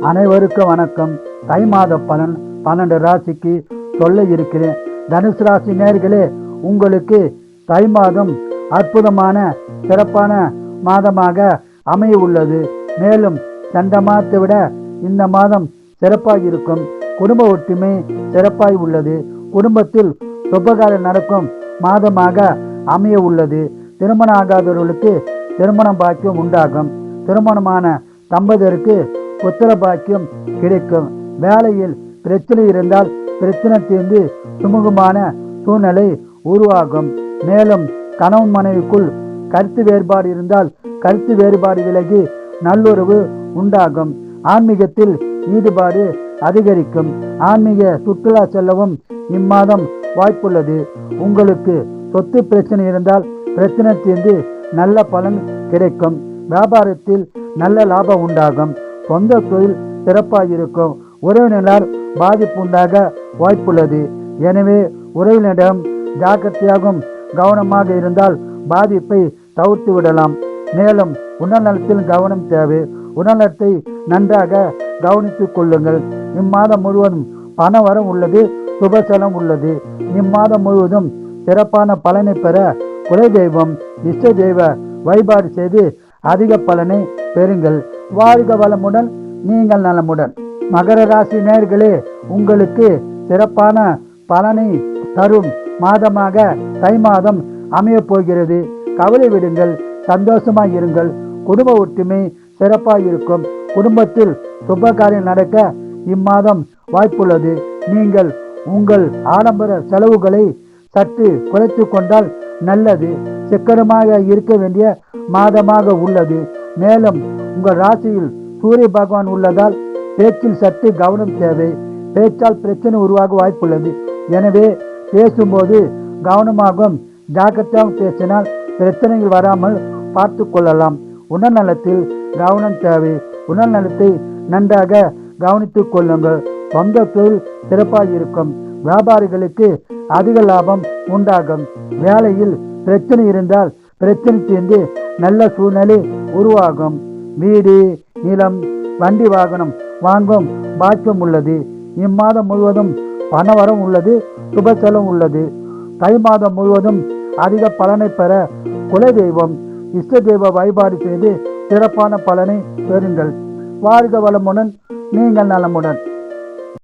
அனைவருக்கும் வணக்கம். தை மாத பலன் 12 ராசிக்கு சொல்ல இருக்கிறேன். தனுசு ராசி நேயர்களே, உங்களுக்கு தை மாதம் அற்புதமான சிறப்பான மாதமாக அமைய உள்ளது. மேலும் சென்ற மாதத்தை விட இந்த மாதம் சிறப்பாக இருக்கும். குடும்ப ஒற்றுமை சிறப்பாய் உள்ளது. குடும்பத்தில் சுபகாரியம் நடக்கும் மாதமாக அமைய உள்ளது. திருமணம் ஆகாதவர்களுக்கு திருமணம் பாக்கியம் உண்டாகும். திருமணமான தம்பதியருக்கு புத்திர பாக்கியம் கிடைக்கும். வேலையில் பிரச்சனை இருந்தால் பிரச்சனை தீர்ந்து சுமூகமான சூழ்நிலை உருவாகும். மேலும் கணவன் மனைவிக்குள் கருத்து வேறுபாடு இருந்தால் கருத்து வேறுபாடு விலகி நல்லுறவு உண்டாகும். ஆன்மீகத்தில் ஈடுபாடு அதிகரிக்கும். ஆன்மீக சுற்றுலா செல்லவும் இம்மாதம் வாய்ப்புள்ளது. உங்களுக்கு சொத்து பிரச்சனை இருந்தால் பிரச்சனை தீர்ந்து நல்ல பலன் கிடைக்கும். வியாபாரத்தில் நல்ல லாபம் உண்டாகும். சொந்த தொழில் சிறப்பாக இருக்கும். உறவினரால் பாதிப்பு உண்டாக வாய்ப்புள்ளது. எனவே உறவினரிடம் ஜாக்கிரதையாகவும் கவனமாக இருந்தால் பாதிப்பை தவிர்த்து விடலாம். மேலும் உடல்நலத்தில் கவனம் தேவை. உடல்நலத்தை நன்றாக கவனித்துக் கொள்ளுங்கள். இம்மாதம் முழுவதும் பண வரம் உள்ளது. சுபசலம் உள்ளது. இம்மாதம் முழுவதும் சிறப்பான பலனை பெற குலதெய்வம் இஷ்ட தெய்வ வழிபாடு செய்து அதிக பலனை பெறுங்கள். வாழ்க வளமுடன், நீங்கள் நலமுடன். மகர ராசி நேயர்களே, உங்களுக்கு சிறப்பான பலனை தரும் மாதமாக தை மாதம் அமைய போகிறது. கவலை விடுங்கள், சந்தோஷமாய் இருங்கள். குடும்ப ஒற்றுமை சிறப்பாக இருக்கும். குடும்பத்தில் சுபகாரியம் நடக்க இம்மாதம் வாய்ப்புள்ளது. நீங்கள் உங்கள் ஆடம்பர செலவுகளை சற்று குறைத்து கொண்டால் நல்லது. சிக்கனமாக இருக்க வேண்டிய மாதமாக உள்ளது. மேலும் உங்கள் ராசியில் சூரிய பகவான் உள்ளதால் பேச்சில் சற்று கவனம் தேவை. பேச்சால் பிரச்சனை உருவாக வாய்ப்புள்ளது. எனவே பேசும்போது கவனமாகவும் ஜாக்கிரதையாகவும் பேசினால் பிரச்சனைகள் வராமல் பார்த்து கொள்ளலாம். உடல்நலத்தில் கவனம் தேவை. உடல்நலத்தை நன்றாக கவனித்துக் கொள்ளுங்கள். சொந்த தொழில் சிறப்பாக இருக்கும். வியாபாரிகளுக்கு அதிக லாபம் உண்டாகும். வேலையில் பிரச்சனை இருந்தால் பிரச்சனை தீர்ந்து நல்ல சூழ்நிலை உருவாகும். வீடு, நிலம், வண்டி வாகனம் வாங்கும் பாக்கியம் உள்ளது. இம்மாதம் முழுவதும் பணவரம் உள்ளது. சுபசலம் உள்ளது. தை மாதம் முழுவதும் அதிக பலனை பெற குலதெய்வம் இஷ்ட தெய்வ வழிபாடு செய்து சிறப்பான பலனை பெறுங்கள். வாழ்க வளமுடன், நீங்கள் நலமுடன்.